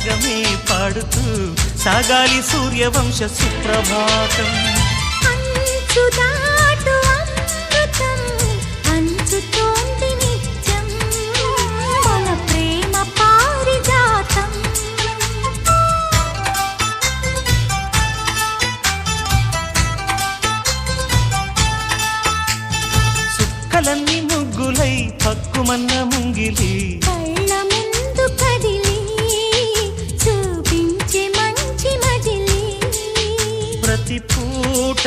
రాగమే పాడుతూ సాగాలి సూర్యవంశ సుప్రభాతం. అంచుదాటు అమృతం అంచుతోంది నిత్యం మన ప్రేమ పారిజాతం. చుక్కలన్నీ ముగ్గులై పక్కుమన్న ముంగిలి కళ్ళ ముందు కదిలి చూపించే మంచి మజిలీ ప్రతి పూట